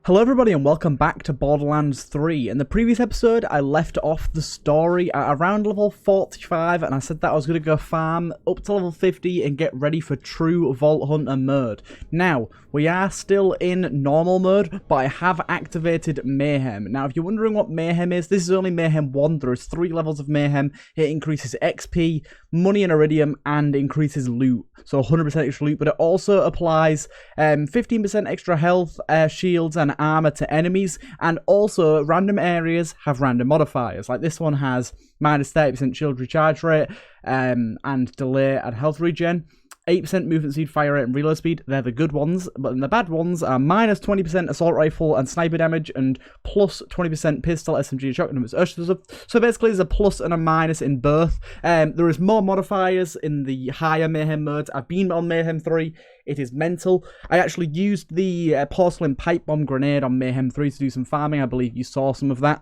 Hello everybody and welcome back to Borderlands 3. In the previous episode, I left off the story at around level 45 and I said that I was going to go farm up to level 50 and get ready for true Vault Hunter mode. Now, we are still in normal mode, but I have activated Mayhem. Now, if you're wondering what Mayhem is, this is only Mayhem 1. There is 3 levels of Mayhem. It increases XP, money and Iridium, and increases loot. So 100% extra loot, but it also applies 15% extra health, shields, and armor to enemies, and also random areas have random modifiers. Like this one has minus 30% shield recharge rate, and delay and health regen. 8% movement speed, fire rate, and reload speed. They're the good ones, but then the bad ones are minus 20% assault rifle and sniper damage, and plus 20% pistol, SMG, and shotgun damage. So basically, there's a plus and a minus in both. There is more modifiers in the higher Mayhem modes. I've been on Mayhem 3. It is mental. I actually used the porcelain pipe bomb grenade on Mayhem 3 to do some farming. I believe you saw some of that.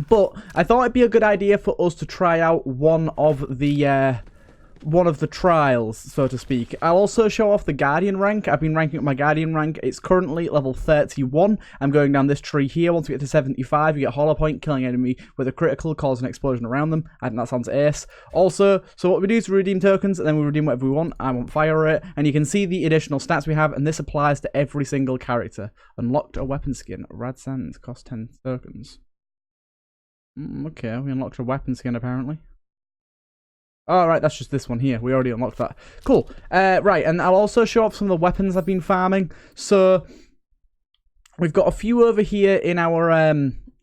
But I thought it'd be a good idea for us to try out one of the trials, so to speak. I'll also show off the Guardian rank. I've been ranking up my Guardian rank. It's currently level 31. I'm going down this tree here. Once we get to 75, you get Hollow Point, killing enemy with a critical, cause an explosion around them. I think that sounds ace. Also, so what we do is we redeem tokens, and then we redeem whatever we want. I want fire rate, and you can see the additional stats we have, and this applies to every single character. Unlocked a weapon skin. Rad Sands, cost 10 tokens. Okay, we unlocked a weapon skin, apparently. Oh, right, that's just this one here. We already unlocked that. Cool. Right, and I'll also show off some of the weapons I've been farming. So, we've got a few over here in our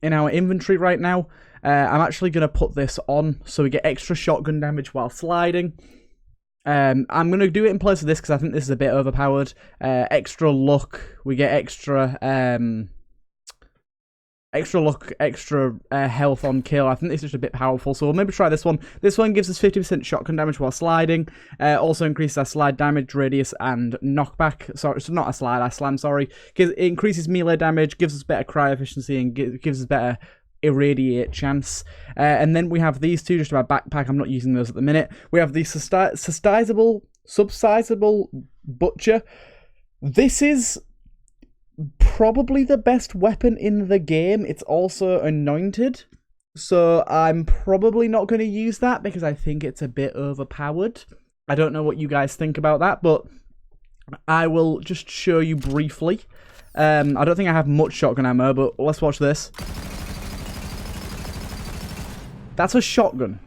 inventory right now. I'm actually going to put this on so we get extra shotgun damage while sliding. I'm going to do it in place of this because I think this is a bit overpowered. Extra luck. We get extra luck, extra health on kill. I think this is just a bit powerful, so we'll maybe try this one. This one gives us 50% shotgun damage while sliding. Also increases our slide damage, radius, and knockback. Sorry, it's not a slide, I slam, sorry. It increases melee damage, gives us better cry efficiency, and gives us better irradiate chance. And then we have these two, just about backpack. I'm not using those at the minute. We have the subsizable butcher. This is probably the best weapon in the game. It's also anointed, so I'm probably not going to use that because I think it's a bit overpowered. I don't know what you guys think about that, but I will just show you briefly. I don't think I have much shotgun ammo, but let's watch this. That's a shotgun.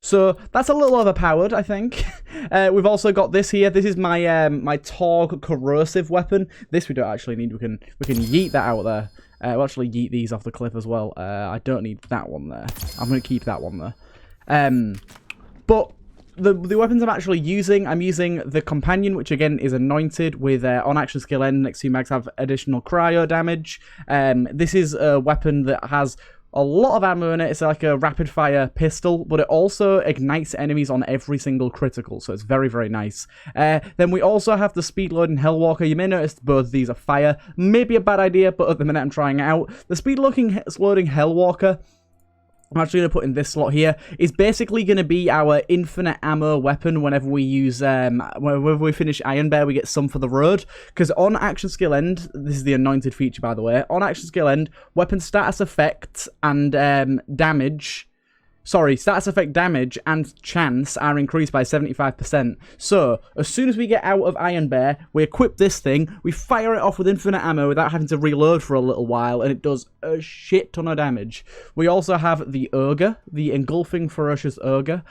So that's a little overpowered, I think. We've also got this here. This is my my Torg corrosive weapon. This we don't actually need. We can yeet that out there. We'll actually yeet these off the cliff as well. I don't need that one there. I'm going to keep that one there. But the weapons I'm actually using, I'm using the Companion, which again is anointed with on action skill end. Next 2 mags have additional cryo damage. This is a weapon that has a lot of ammo in it. It's like a rapid fire pistol, but it also ignites enemies on every single critical, so it's very, very nice. Then we also have the speed loading Hellwalker. You may notice both of these are fire. Maybe a bad idea, but at the minute I'm trying it out. The speed loading Hellwalker, I'm actually going to put in this slot here, is basically going to be our infinite ammo weapon whenever we use, whenever we finish Iron Bear, we get some for the road. Because on action skill end, this is the anointed feature by the way, on action skill end, weapon status effects and status effect damage and chance are increased by 75%. So, as soon as we get out of Iron Bear, we equip this thing, we fire it off with infinite ammo without having to reload for a little while, and it does a shit ton of damage. We also have the Ogre, the Engulfing Ferocious Ogre,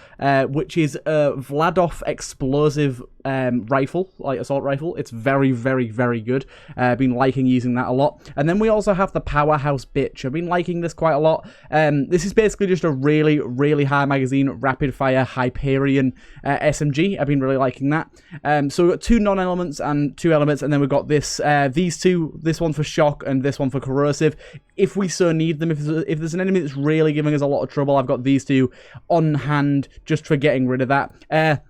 which is a Vladoff explosive rifle, like assault rifle. It's very, very, very good. I've been liking using that a lot. And then we also have the Powerhouse Bitch. I've been liking this quite a lot. This is basically just a really, really high magazine, rapid fire Hyperion SMG. I've been really liking that. So we've got 2 non-elements and 2 elements, and then we've got this, these two, this one for shock and this one for corrosive. If we so need them, if there's an enemy that's really giving us a lot of trouble, I've got these 2 on hand just for getting rid of that.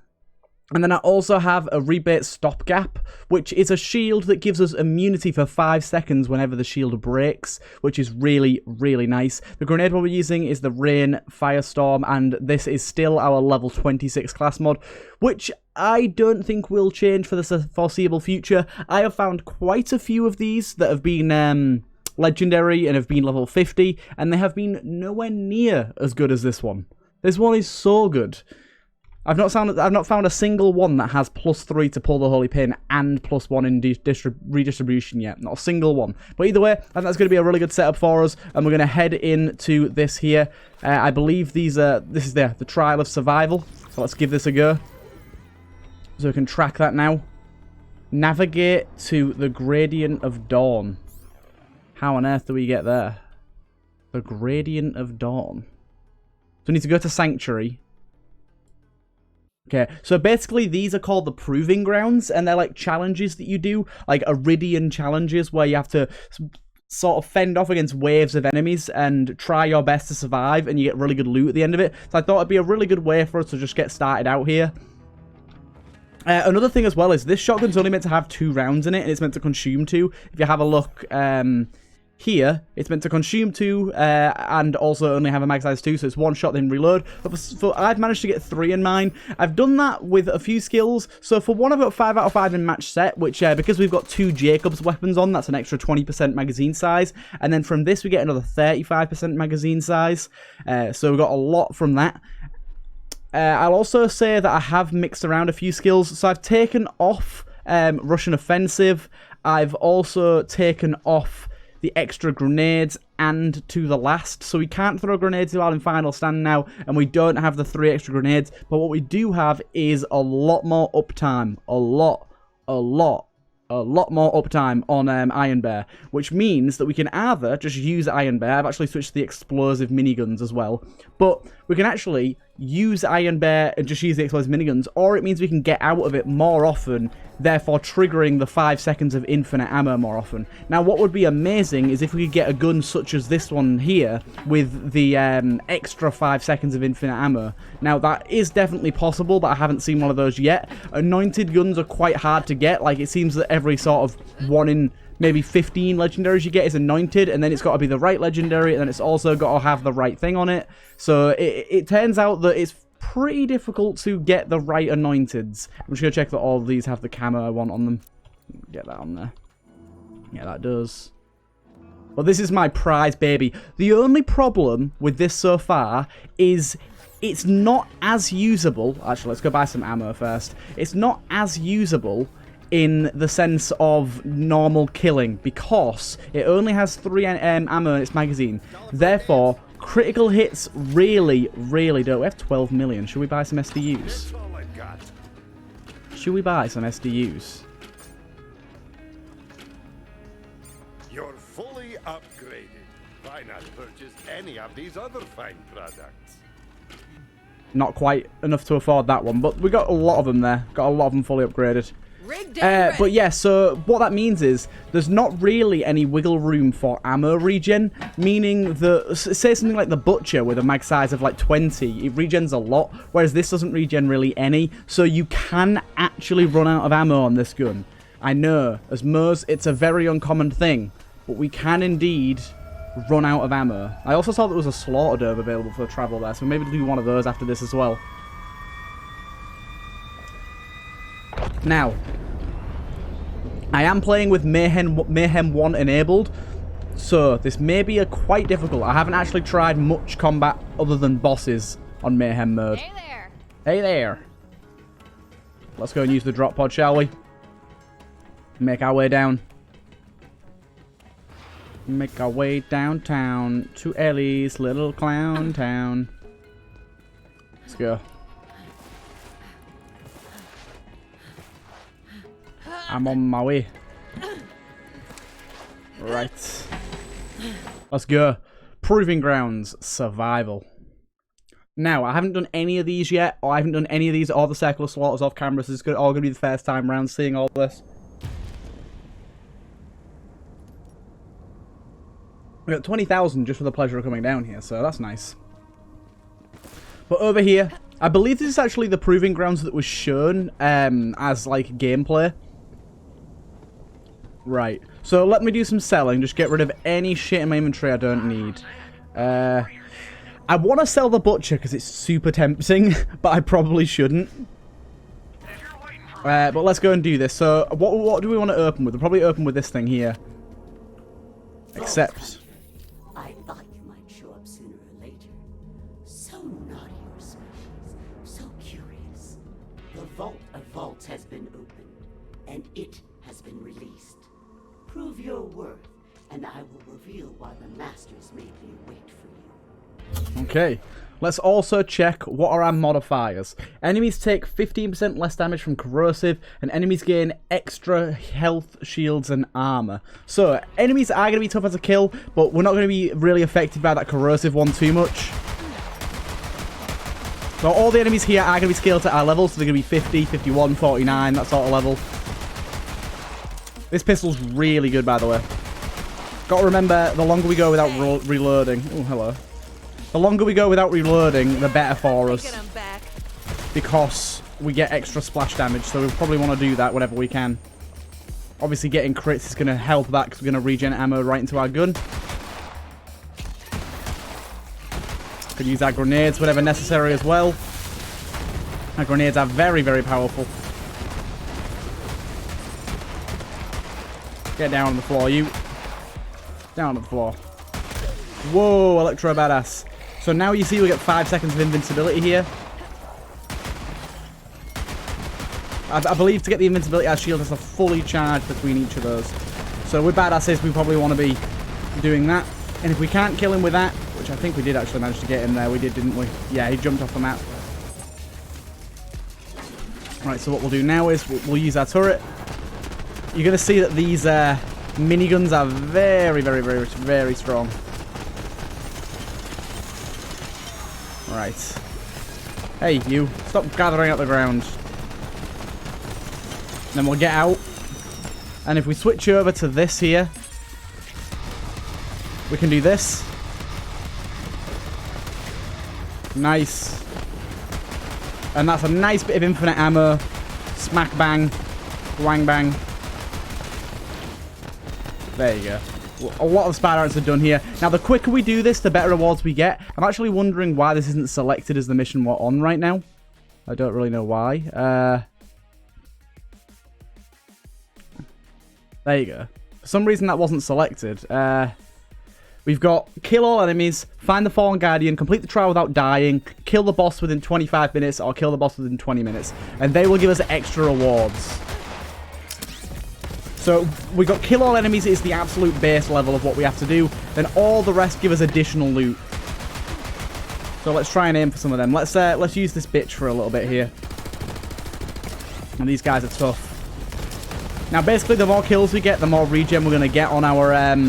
And then I also have a rebate stopgap, which is a shield that gives us immunity for 5 seconds whenever the shield breaks, which is really, really nice. The grenade we're using is the Rain Firestorm, and this is still our level 26 class mod, which I don't think will change for the foreseeable future. I have found quite a few of these that have been legendary and have been level 50, and they have been nowhere near as good as this one. This one is so good. I've not found a single one that has +3 to pull the Holy Pin and +1 in redistribution yet. Not a single one. But either way, I think that's going to be a really good setup for us, and we're going to head into this here. I believe this is the Trial of Survival, so let's give this a go. So we can track that now. Navigate to the Gradient of Dawn. How on earth do we get there? The Gradient of Dawn. So we need to go to Sanctuary. Okay, so basically these are called the Proving Grounds, and they're like challenges that you do, like Iridian challenges, where you have to sort of fend off against waves of enemies and try your best to survive, and you get really good loot at the end of it. So I thought it'd be a really good way for us to just get started out here. Another thing as well is this shotgun's only meant to have 2 rounds in it, and it's meant to consume 2. If you have a look here, it's meant to consume 2 and also only have a mag size 2, so it's 1 shot then reload. But I've managed to get 3 in mine. I've done that with a few skills. So for one, I've got 5 out of 5 in match set, which because we've got 2 Jacobs weapons on, that's an extra 20% magazine size. And then from this we get another 35% magazine size. So we've got a lot from that. I'll also say that I have mixed around a few skills. So I've taken off Russian Offensive. I've also taken off the extra grenades and to the last. So we can't throw grenades while in final stand now, and we don't have the 3 extra grenades. But what we do have is a lot more uptime. A lot more uptime on Iron Bear, which means that we can either just use Iron Bear. I've actually switched to the explosive miniguns as well, but we can actually use Iron Bear and just use the explosive miniguns, or it means we can get out of it more often, therefore triggering the 5 seconds of infinite ammo more often. Now, what would be amazing is if we could get a gun such as this one here with the extra 5 seconds of infinite ammo. Now, that is definitely possible, but I haven't seen one of those yet. Anointed guns are quite hard to get. Like, it seems that every sort of 1 in maybe 15 legendaries you get is anointed, and then it's got to be the right legendary, and then it's also got to have the right thing on it. So it turns out that it's pretty difficult to get the right anointeds. I'm just going to check that all of these have the camo I want on them. Get that on there. Yeah, that does. Well, this is my prize, baby. The only problem with this so far is it's not as usable. Actually, let's go buy some ammo first. It's not as usable in the sense of normal killing, because it only has 3 ammo in its magazine. Therefore, critical hits really don't. We have 12 million. Should we buy some SDUs? Should we buy some SDUs? You're fully upgraded. Why not purchase any of these other fine products? Not quite enough to afford that one, but we got a lot of them there. Got a lot of them fully upgraded. But yeah, so what that means is there's not really any wiggle room for ammo regen, meaning that, say something like the Butcher with a mag size of like 20, it regens a lot, whereas this doesn't regen really any, so you can actually run out of ammo on this gun. I know, as Mo's, it's a very uncommon thing, but we can indeed run out of ammo. I also saw there was a Slaughter Dove available for travel there, so maybe we'll do one of those after this as well. Now, I am playing with Mayhem 1 enabled, so this may be quite difficult. I haven't actually tried much combat other than bosses on Mayhem mode. Hey there! Hey there! Let's go and use the drop pod, shall we? Make our way down. Make our way downtown to Ellie's little clown town. Let's go. I'm on my way. Right. Let's go. Proving Grounds Survival. Now, I haven't done any of these yet, or I haven't done any of these or the Circle of Slaughters off camera, so it's all going to be the first time around seeing all this. We got 20,000 just for the pleasure of coming down here, so that's nice. But over here I believe this is actually the proving grounds that was shown as, like, gameplay. Right. So let me do some selling. Just get rid of any shit in my inventory I don't need. I want to sell the butcher because it's super tempting, but I probably shouldn't. But let's go and do this. So what do we want to open with? We'll probably open with this thing here. Except... I thought you might show up sooner or later. So naughty or suspicious, so curious. The vault of vaults has been opened, and it has been released. Prove your worth, and I will reveal why the Masters made me wait for you. Okay. Let's also check what are our modifiers. Enemies take 15% less damage from corrosive, and enemies gain extra health, shields, and armor. So, enemies are going to be tougher to kill, but we're not going to be really affected by that corrosive one too much. So, all the enemies here are going to be scaled to our level, so they're going to be 50, 51, 49, that sort of level. This pistol's really good, by the way. Got to remember, the longer we go without reloading... Oh, hello. The longer we go without reloading, the better for us. Because we get extra splash damage, so we probably want to do that whenever we can. Obviously, getting crits is going to help that, because we're going to regen ammo right into our gun. Could use our grenades whenever necessary as well. Our grenades are very, very powerful. Get down on the floor, you. Down on the floor. Whoa, Electro Badass. So now you see we get 5 seconds of invincibility here. I believe to get the invincibility, our shield has to fully charge between each of those. So with Badasses, we probably want to be doing that. And if we can't kill him with that, which I think we did actually manage to get him there. We did, didn't we? Yeah, he jumped off the map. Right, so what we'll do now is we'll use our turret. You're going to see that these miniguns are very, very, very, very strong. Right. Hey, you. Stop gathering up the ground. Then we'll get out. And if we switch over to this here, we can do this. Nice. And that's a nice bit of infinite ammo. Smack bang. Wang bang. There you go. A lot of spider ants are done here. Now, the quicker we do this, the better rewards we get. I'm actually wondering why this isn't selected as the mission we're on right now. I don't really know why. There you go. For some reason, that wasn't selected. We've got kill all enemies, find the fallen guardian, complete the trial without dying, kill the boss within 25 minutes, or kill the boss within 20 minutes. And they will give us extra rewards. So, we got kill all enemies is the absolute base level of what we have to do. Then all the rest give us additional loot. So let's try and aim for some of them. Let's use this bitch for a little bit here. And these guys are tough. Now basically the more kills we get, the more regen we're gonna get on our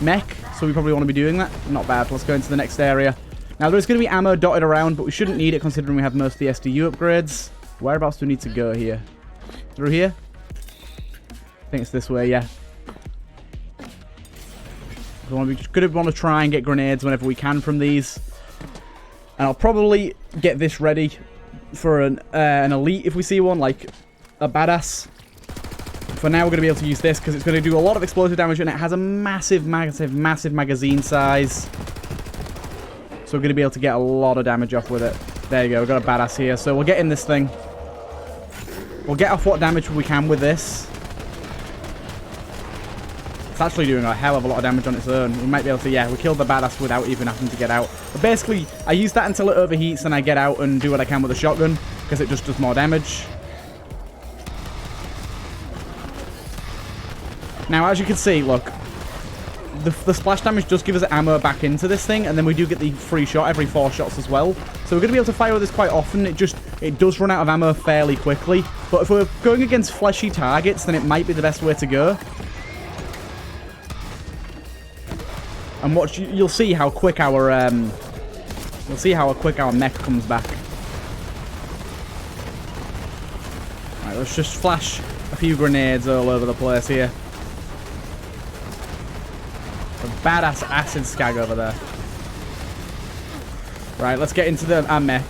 mech. So we probably want to be doing that. Not bad. Let's go into the next area. Now there's gonna be ammo dotted around, but we shouldn't need it considering we have most of the SDU upgrades. Whereabouts do we need to go here? Through here? I think it's this way, yeah. We're going to want to try and get grenades whenever we can from these. And I'll probably get this ready for an elite if we see one, like a badass. For now, we're going to be able to use this because it's going to do a lot of explosive damage and it has a massive, massive, massive magazine size. So we're going to be able to get a lot of damage off with it. There you go, we've got a badass here. So we'll get in this thing. We'll get off what damage we can with this. It's actually doing a hell of a lot of damage on its own. We might be able to, yeah, we killed the badass without even having to get out. But basically, I use that until it overheats and I get out and do what I can with the shotgun because it just does more damage. Now, as you can see, look, the splash damage does give us ammo back into this thing, and then we do get the free shot every 4 shots as well. So we're going to be able to fire with this quite often. It does run out of ammo fairly quickly. But if we're going against fleshy targets, then it might be the best way to go. And watch, you'll see how quick our mech comes back. Right, let's just flash a few grenades all over the place here. A badass acid skag over there. Right, let's get into our mech.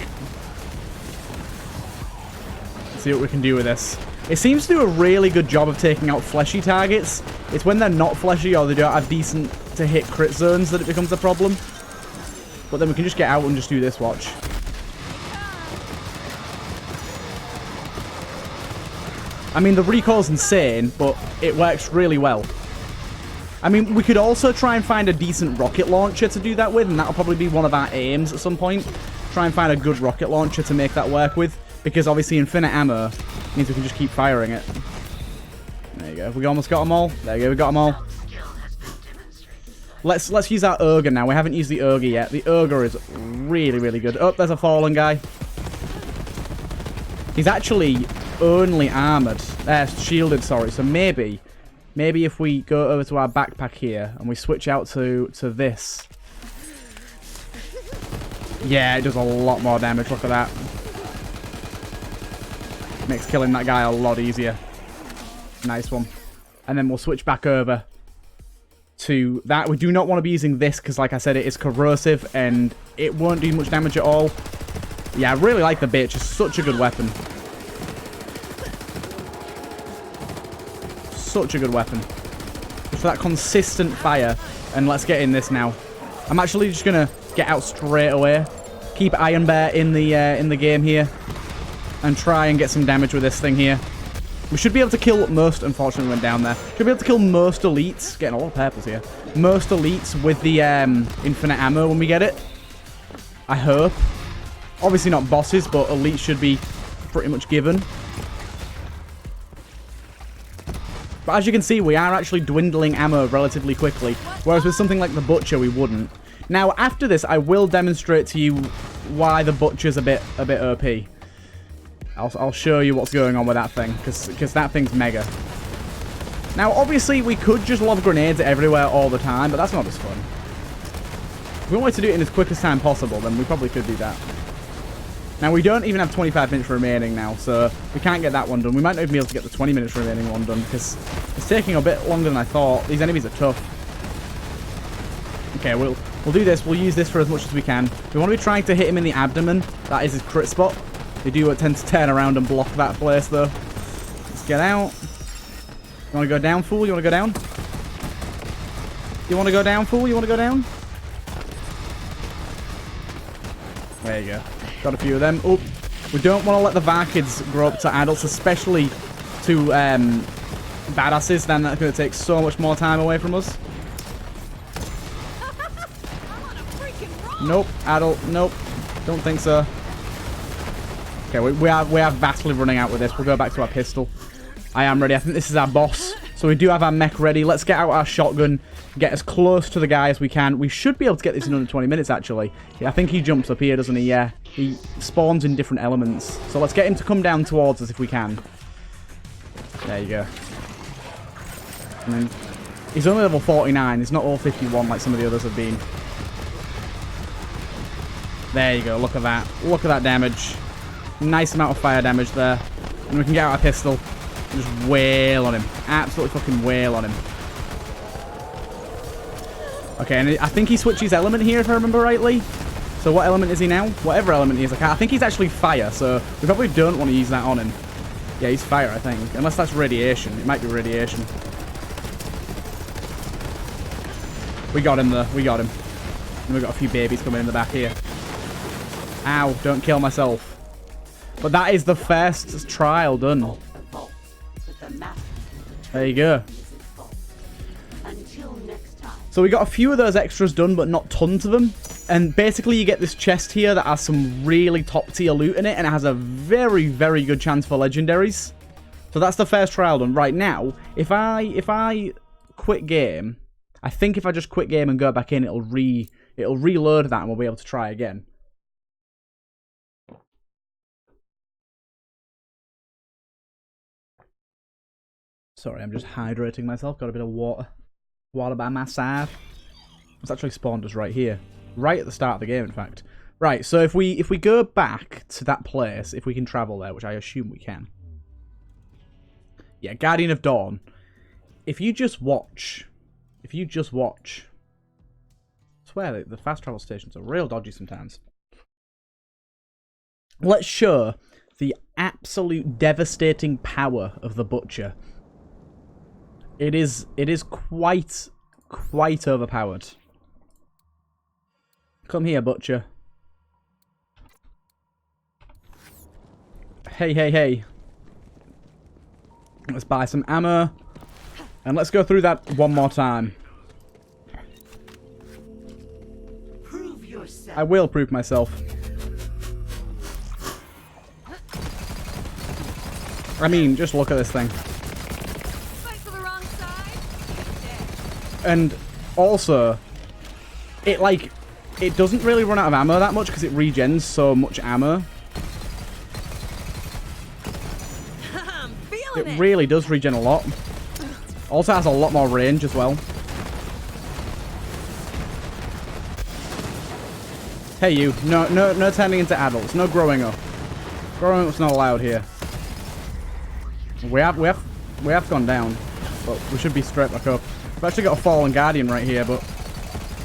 See what we can do with this. It seems to do a really good job of taking out fleshy targets. It's when they're not fleshy or they don't have decent to hit crit zones that it becomes a problem. But then we can just get out and just do this, watch. I mean, the recoil's insane, but it works really well. I mean, we could also try and find a decent rocket launcher to do that with, and that'll probably be one of our aims at some point. Try and find a good rocket launcher to make that work with, because obviously infinite ammo means we can just keep firing it. There you go. We almost got them all. There you go. We got them all. Let's use our ogre now. We haven't used the ogre yet. The ogre is really, really good. Oh, there's a fallen guy. He's actually only armored. Shielded, sorry. So maybe if we go over to our backpack here and we switch out to this. Yeah, it does a lot more damage. Look at that. Makes killing that guy a lot easier. Nice one. And then we'll switch back over to that. We do not want to be using this because, like I said, it is corrosive and it won't do much damage at all. Yeah, I really like the bitch. It's such a good weapon. Such a good weapon. Just for that consistent fire. And let's get in this now. I'm actually just going to get out straight away. Keep Iron Bear in the game here. And try and get some damage with this thing here. We should be able to kill most... Unfortunately, we went down there. Should be able to kill most elites. Getting a lot of purples here. Most elites with the infinite ammo when we get it. I hope. Obviously not bosses, but elites should be pretty much given. But as you can see, we are actually dwindling ammo relatively quickly. Whereas with something like the Butcher, we wouldn't. Now, after this, I will demonstrate to you why the Butcher's a bit OP. I'll show you what's going on with that thing, because that thing's mega. Now, obviously, we could just lob grenades everywhere all the time, but that's not as fun. If we wanted to do it in as quick as time possible, then we probably could do that. Now, we don't even have 25 minutes remaining now, so we can't get that one done. We might not even be able to get the 20 minutes remaining one done, because it's taking a bit longer than I thought. These enemies are tough. Okay, we'll do this. We'll use this for as much as we can. We want to be trying to hit him in the abdomen. That is his crit spot. They do tend to turn around and block that place, though. Let's get out. You want to go down, fool? You want to go down? You want to go down, fool? You want to go down? There you go. Got a few of them. Oh, we don't want to let the Varkids grow up to adults, especially to badasses. Then that's going to take so much more time away from us. Nope. Adult. Nope. Don't think so. Okay, we are vastly running out with this. We'll go back to our pistol. I am ready. I think this is our boss. So we do have our mech ready. Let's get out our shotgun. Get as close to the guy as we can. We should be able to get this in under 20 minutes, actually. Yeah, I think he jumps up here, doesn't he? Yeah. He spawns in different elements. So let's get him to come down towards us if we can. There you go. And then he's only level 49. He's not all 51 like some of the others have been. There you go. Look at that. Look at that damage. Nice amount of fire damage there. And we can get out our pistol and just wail on him. Absolutely fucking wail on him. Okay, and I think he switches element here, if I remember rightly. So what element is he now? Whatever element he is. I think he's actually fire, so we probably don't want to use that on him. Yeah, he's fire, I think. Unless that's radiation. It might be radiation. We got him, though. We got him. And we've got a few babies coming in the back here. Ow, don't kill myself. But that is the first trial done. There you go. So we got a few of those extras done, but not tons of them. And basically you get this chest here that has some really top tier loot in it, and it has a very, very good chance for legendaries. So that's the first trial done. Right now, if I quit game, I think if I just quit game and go back in, it'll reload that and we'll be able to try again. Sorry, I'm just hydrating myself. Got a bit of water. Water by my side. It's actually spawned us right here. Right at the start of the game, in fact. Right, so if we go back to that place, if we can travel there, which I assume we can. Yeah, Guardian of Dawn. If you just watch... I swear, the fast travel stations are real dodgy sometimes. let's show the absolute devastating power of the Butcher. It is quite overpowered. Come here, Butcher. Hey. Let's buy some ammo. And let's go through that one more time. Prove yourself. I will prove myself. I mean, just look at this thing. Fight for the wrong side. And also, it doesn't really run out of ammo that much because it regens so much ammo. I'm feeling It really does regen a lot. Also has a lot more range as well. Hey you, no turning into adults, no growing up. Growing up's not allowed here. We have gone down, but we should be straight back up. We've actually got a fallen guardian right here, but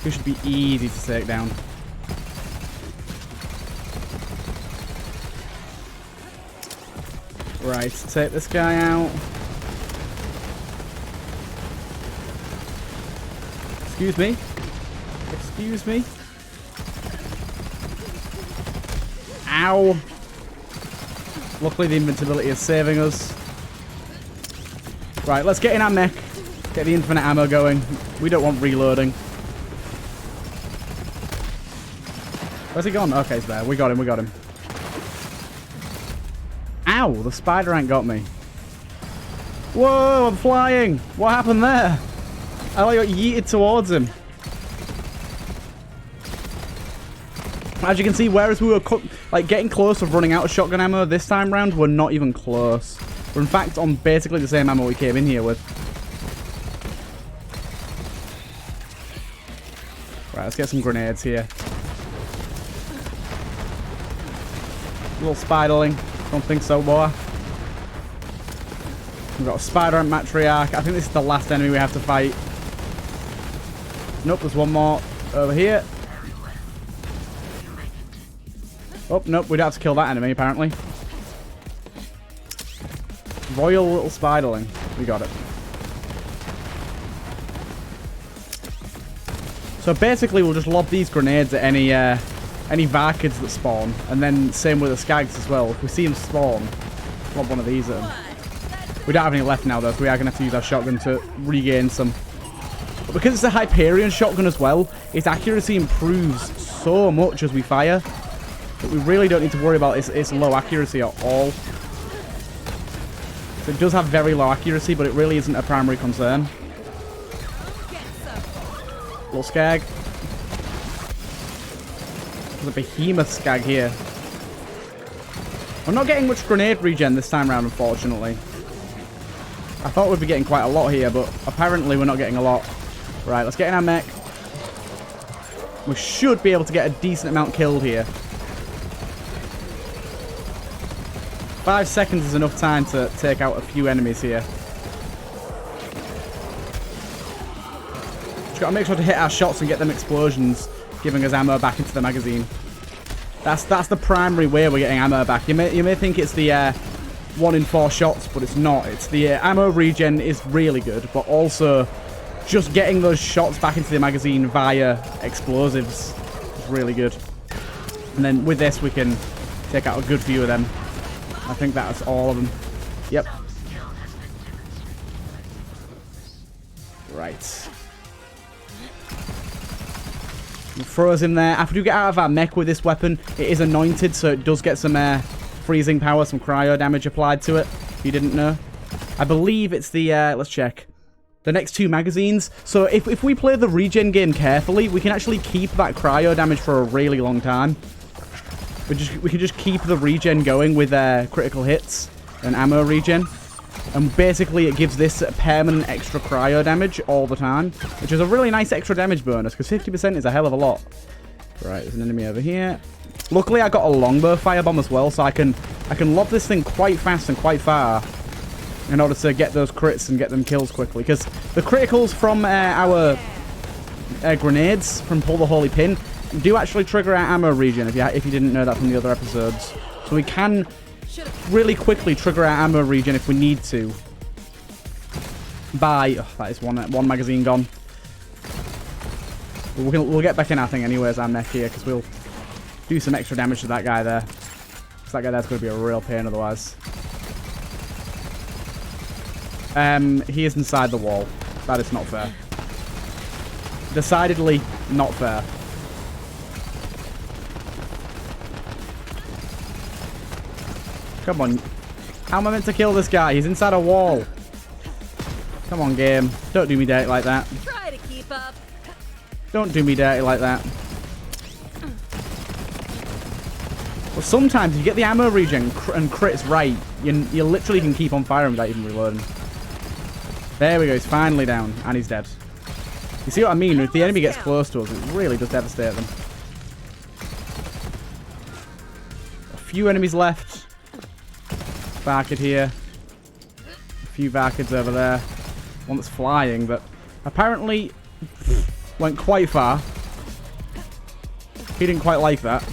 he should be easy to take down. Right, take this guy out. Excuse me. Excuse me. Ow. Luckily the invincibility is saving us. Right, let's get in our mech. Get the infinite ammo going. We don't want reloading. Where's he gone? Okay, he's there. We got him. Ow, the spider ant got me. Whoa, I'm flying. What happened there? I got yeeted towards him. As you can see, whereas we were getting close of running out of shotgun ammo, this time round we're not even close. We're in fact on basically the same ammo we came in here with. Right, let's get some grenades here. Little spiderling. Don't think so, boy. We've got a spider ant matriarch. I think this is the last enemy we have to fight. Nope, there's one more over here. Oh, nope, we don't have to kill that enemy, apparently. Royal little spiderling. We got it. So basically, we'll just lob these grenades at any Varkids that spawn, and then same with the Skags as well. If we see them spawn, lob one of these at them. We don't have any left now, though, so we are going to have to use our shotgun to regain some. But because it's a Hyperion shotgun as well, its accuracy improves so much as we fire that we really don't need to worry about its low accuracy at all. So it does have very low accuracy, but it really isn't a primary concern. Little Skag. There's a behemoth Skag here. We're not getting much grenade regen this time around, unfortunately. I thought we'd be getting quite a lot here, but apparently we're not getting a lot. Right, let's get in our mech. We should be able to get a decent amount killed here. 5 seconds is enough time to take out a few enemies here. Just gotta make sure to hit our shots and get them explosions, giving us ammo back into the magazine. That's the primary way we're getting ammo back. You may think it's the 1 in 4 shots, but it's not. It's the ammo regen is really good, but also just getting those shots back into the magazine via explosives is really good. And then with this, we can take out a good few of them. I think that's all of them. Yep. Right. We'll throw us in there. After we get out of our mech with this weapon, it is anointed, so it does get some freezing power, some cryo damage applied to it, if you didn't know. I believe it's the, let's check, the next 2 magazines. So if we play the regen game carefully, we can actually keep that cryo damage for a really long time. We can just keep the regen going with critical hits and ammo regen. And basically it gives this permanent extra cryo damage all the time, which is a really nice extra damage bonus, because 50% is a hell of a lot. Right, there's an enemy over here. Luckily I got a longbow firebomb as well, so I can lob this thing quite fast and quite far in order to get those crits and get them kills quickly. Because the criticals from our grenades from Pull the Holy Pin do actually trigger our ammo regen, if you didn't know that from the other episodes. So we can really quickly trigger our ammo regen if we need to. By... Oh, that is one magazine gone. We'll get back in our thing anyways, our mech here, because we'll do some extra damage to that guy there. Because that guy there's going to be a real pain otherwise. He is inside the wall. That is not fair. Decidedly not fair. Come on. How am I meant to kill this guy? He's inside a wall. Come on, game. Don't do me dirty like that. Try to keep up. Don't do me dirty like that. Well, sometimes if you get the ammo regen and crits right, you literally can keep on firing without even reloading. There we go. He's finally down. And he's dead. You see what I mean? If the enemy gets close to us, it really does devastate them. A few enemies left. Varkid here. A few Varkids over there. One that's flying, but apparently went quite far. He didn't quite like that.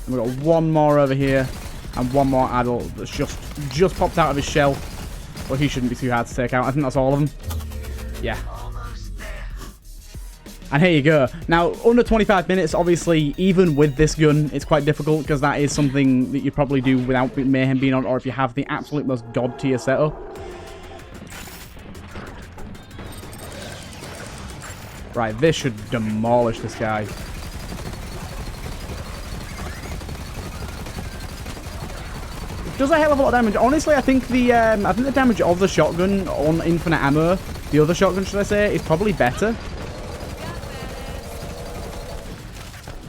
And we've got one more over here. And one more adult that's just popped out of his shell. Well, he shouldn't be too hard to take out. I think that's all of them. Yeah. And here you go. Now, under 25 minutes, obviously, even with this gun, it's quite difficult because that is something that you probably do without Mayhem being on, or if you have the absolute most god tier setup. Right, this should demolish this guy. Does a hell of a lot of damage. Honestly, I think the damage of the shotgun on infinite ammo, the other shotgun, should I say, is probably better.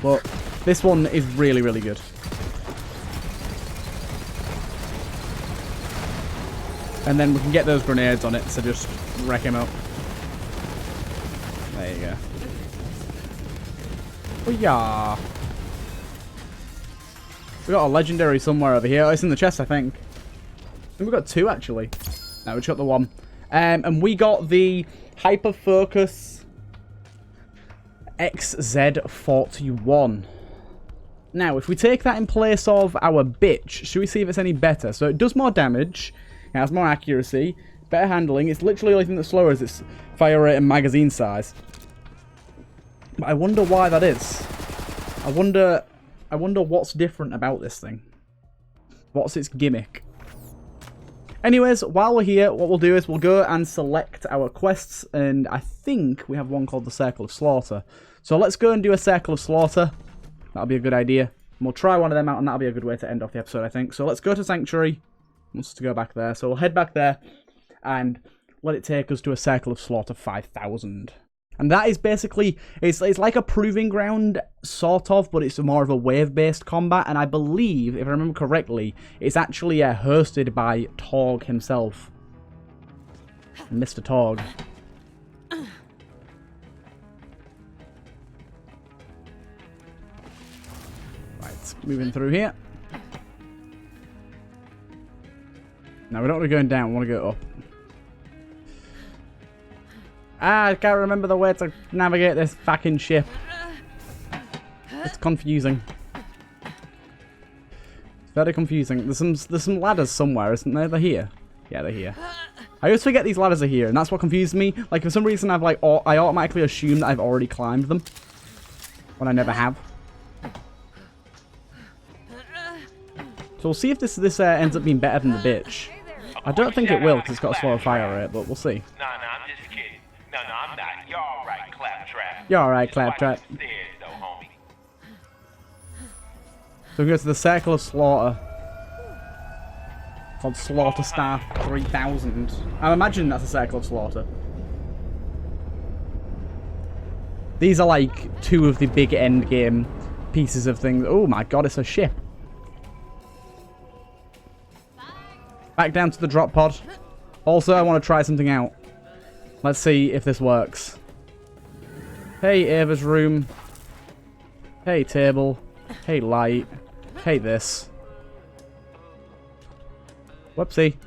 But this one is really, really good. And then we can get those grenades on it to just wreck him up. There you go. Oh yeah. We got a legendary somewhere over here. Oh, it's in the chest, I think. And we got two, actually. No, we shot the one. And we got the Hyper Focus XZ41. Now, if we take that in place of our bitch, should we see if it's any better? So it does more damage. It has more accuracy. Better handling. It's literally the only thing that's slower is its fire rate and magazine size. But I wonder why that is. I wonder what's different about this thing. What's its gimmick? Anyways, while we're here, what we'll do is we'll go and select our quests. And I think we have one called the Circle of Slaughter. So let's go and do a Circle of Slaughter. That'll be a good idea. And we'll try one of them out, and that'll be a good way to end off the episode, I think. So let's go to Sanctuary. Wants us to go back there. So we'll head back there and let it take us to a Circle of Slaughter 5000. And that is basically, it's like a proving ground, sort of, but it's more of a wave-based combat. And I believe, if I remember correctly, it's actually hosted by Torg himself. Mr. Torg. Right, moving through here. Now, we don't want to go down, we want to go up. I can't remember the way to navigate this fucking ship. It's confusing. It's very confusing. There's some ladders somewhere, isn't there? They're here. Yeah, they're here. I always forget these ladders are here, and that's what confused me. Like, for some reason, I automatically assume that I've already climbed them. When I never have. So we'll see if this ends up being better than the bitch. I don't think it will, because it's got a slower fire rate, but we'll see. No, I'm just kidding. No, I'm not. You're alright, Claptrap. You're alright, Claptrap. So we go to the Circle of Slaughter. Called Slaughter Star 3000. I'm imagining that's a Circle of Slaughter. These are like two of the big end game pieces of things. Oh my god, it's a ship. Back down to the drop pod. Also, I want to try something out. Let's see if this works. Hey, Ava's room. Hey, table. Hey, light. Hey, this. Whoopsie.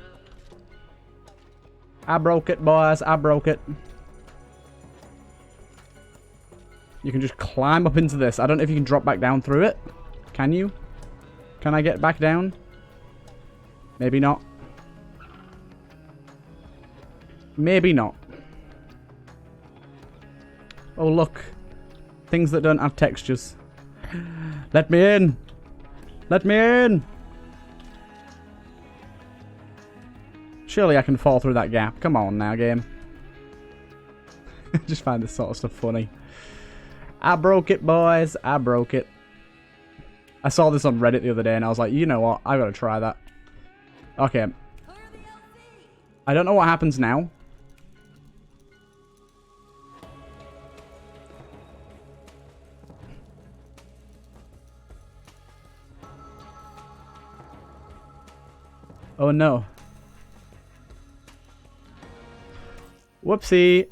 I broke it, boys. I broke it. You can just climb up into this. I don't know if you can drop back down through it. Can you? Can I get back down? Maybe not. Maybe not. Oh, look. Things that don't have textures. Let me in! Let me in! Surely I can fall through that gap. Come on now, game. I just find this sort of stuff funny. I broke it, boys. I broke it. I saw this on Reddit the other day and I was like, you know what? I gotta try that. Okay. I don't know what happens now. Oh no. Whoopsie.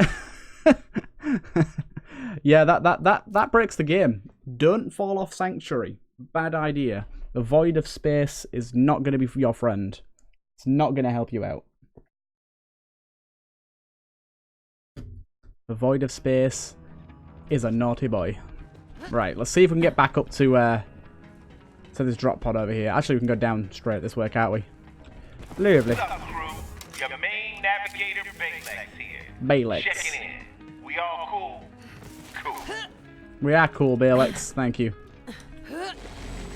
Yeah, that breaks the game. Don't fall off Sanctuary. Bad idea. The void of space is not going to be your friend. It's not going to help you out. The void of space is a naughty boy. Right, let's see if we can get back up to this drop pod over here. Actually, we can go down straight this way, can't we? Lovely. What's up, crew? Your main navigator, Baylex here. Baylex. Checking in. We all cool? Cool. We are cool, Baylex. Thank you.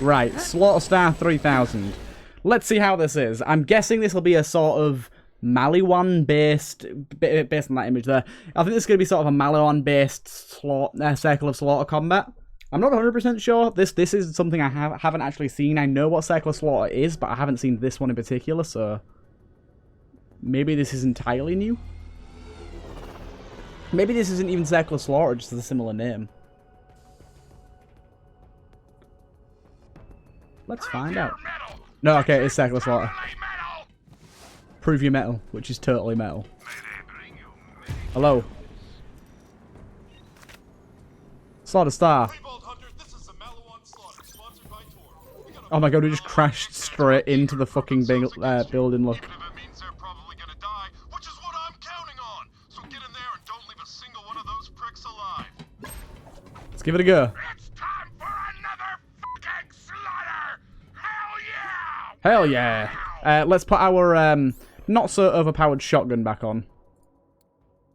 Right, Slaughter Star 3000. Let's see how this is. I'm guessing this will be a sort of Maliwan based on that image there. I think this is going to be sort of a Maliwan based Circle of Slaughter combat. I'm not 100% sure. This is something I haven't actually seen. I know what Circle of Slaughter is, but I haven't seen this one in particular, so maybe this is entirely new. Maybe this isn't even Circle of Slaughter, just a similar name. Let's find out. No, okay, it's Circle of Slaughter. Prove your metal, which is totally metal. Hello. Slaughter Star. Oh my god, we just crashed straight into the fucking building, look. Let's give it a go. It's time for another fucking slaughter! Hell yeah! Hell yeah! Let's put our not so overpowered shotgun back on.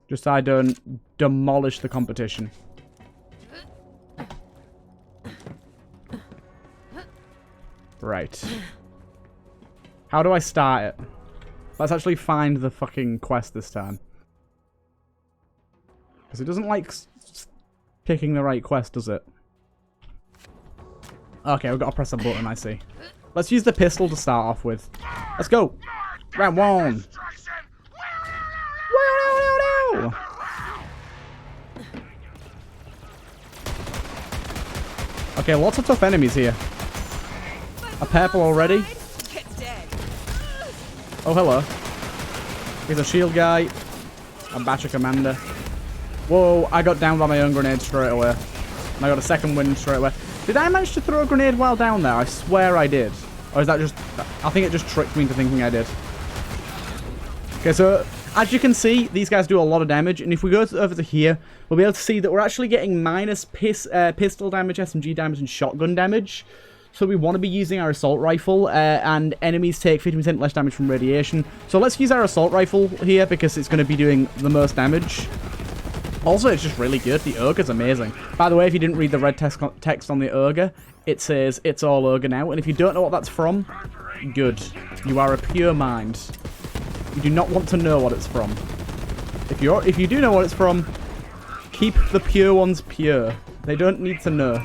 Just so I don't demolish the competition. Right. How do I start it? Let's actually find the fucking quest this time. Because it doesn't like picking the right quest, does it? Okay, we've got to press a button, I see. Let's use the pistol to start off with. Let's go! Round one! Okay, lots of tough enemies here. A purple already. Oh, hello. Here's a shield guy. A batch of commander. Whoa, I got downed by my own grenade straight away. And I got a second wind straight away. Did I manage to throw a grenade while down there? I swear I did. Or is that just... I think it just tricked me into thinking I did. Okay, so as you can see, these guys do a lot of damage. And if we go over to here, we'll be able to see that we're actually getting minus pistol damage, SMG damage, and shotgun damage. So we want to be using our assault rifle, and enemies take 50% less damage from radiation. So let's use our assault rifle here because it's going to be doing the most damage. Also, it's just really good. The ogre's amazing. By the way, if you didn't read the red text on the ogre, it says it's all ogre now. And if you don't know what that's from, good. You are a pure mind. You do not want to know what it's from. If you do know what it's from, keep the pure ones pure. They don't need to know.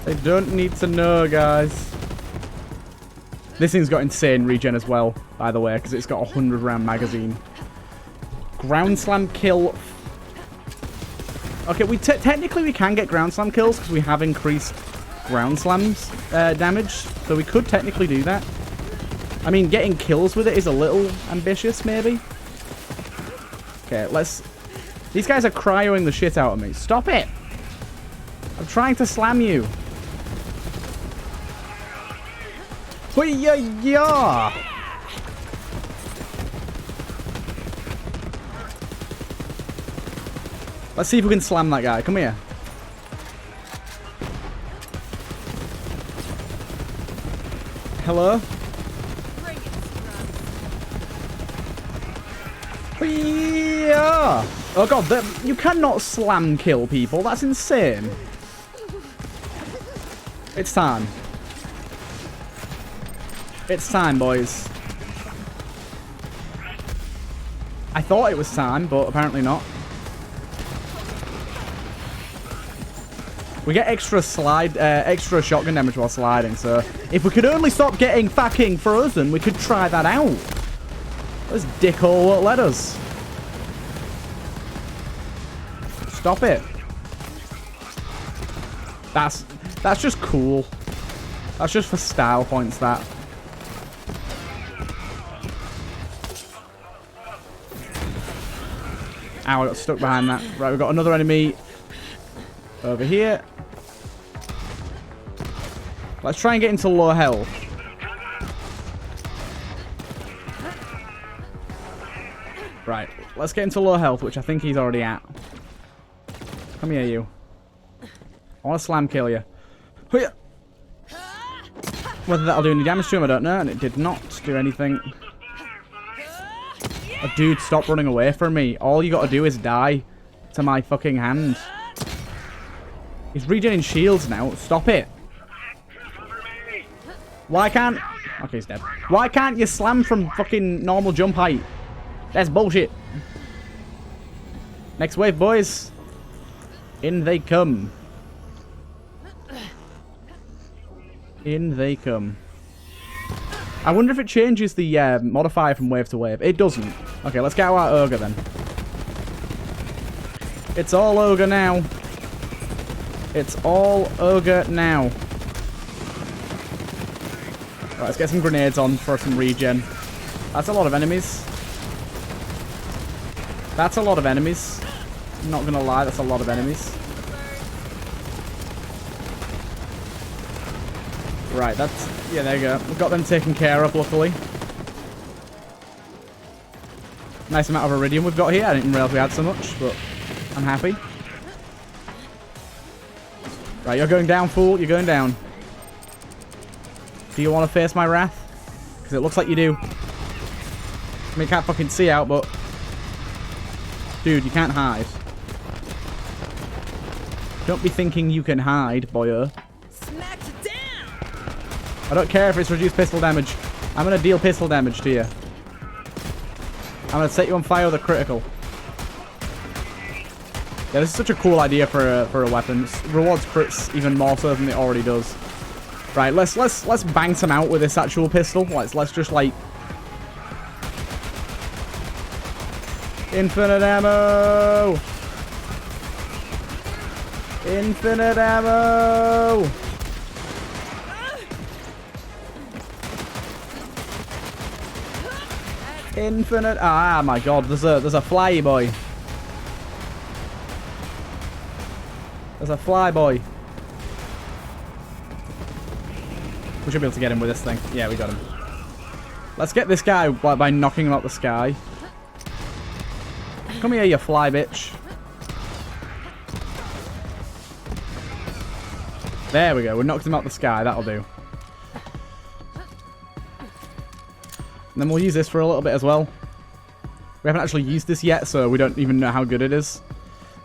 They don't need to know, guys. This thing's got insane regen as well, by the way, because it's got a 100-round magazine. Ground slam kill. Okay, technically we can get ground slam kills because we have increased ground slams damage, so we could technically do that. I mean, getting kills with it is a little ambitious, maybe. Okay, let's... These guys are cryoing the shit out of me. Stop it! I'm trying to slam you. Yeah. Let's see if we can slam that guy. Come here. Hello? Bring it, Scrubs. Yeah. Oh god, you cannot slam kill people. That's insane. It's time. It's time, boys. I thought it was time, but apparently not. We get extra shotgun damage while sliding, so if we could only stop getting fucking frozen, we could try that out. This dickhole won't let us. Stop it. That's just cool. That's just for style points, that. Ow, I got stuck behind that. Right, we've got another enemy over here. Let's try and get into low health. Right, let's get into low health, which I think he's already at. Come here, you. I want to slam kill you. Whether that'll do any damage to him, I don't know, and it did not do anything. Oh, dude, stop running away from me. All you gotta do is die to my fucking hand. He's regenerating shields now. Stop it. Why can't... Okay, he's dead. Why can't you slam from fucking normal jump height? That's bullshit. Next wave, boys. In they come. In they come. I wonder if it changes the modifier from wave to wave. It doesn't. Okay, let's get our ogre then. It's all ogre now. It's all ogre now. Right, let's get some grenades on for some regen. That's a lot of enemies. That's a lot of enemies. I'm not gonna lie, that's a lot of enemies. Right, that's... Yeah, there you go. We've got them taken care of, luckily. Nice amount of iridium we've got here. I didn't realize we had so much, but I'm happy. Right, you're going down, fool. You're going down. Do you want to face my wrath? Because it looks like you do. I mean, you can't fucking see out, but... Dude, you can't hide. Don't be thinking you can hide, boyo. Smack you down. I don't care if it's reduced pistol damage. I'm going to deal pistol damage to you. I'm going to set you on fire with a critical. Yeah, this is such a cool idea for a weapon. It rewards crits even more so than it already does. Right, let's bang some out with this actual pistol. Let's just like... Infinite ammo! Infinite ammo! Infinite... Ah, my god, there's a fly boy. There's a fly boy. We should be able to get him with this thing. Yeah, we got him. Let's get this guy by knocking him out the sky. Come here, you fly bitch. There we go. We knocked him out the sky. That'll do. And then we'll use this for a little bit as well. We haven't actually used this yet, so we don't even know how good it is.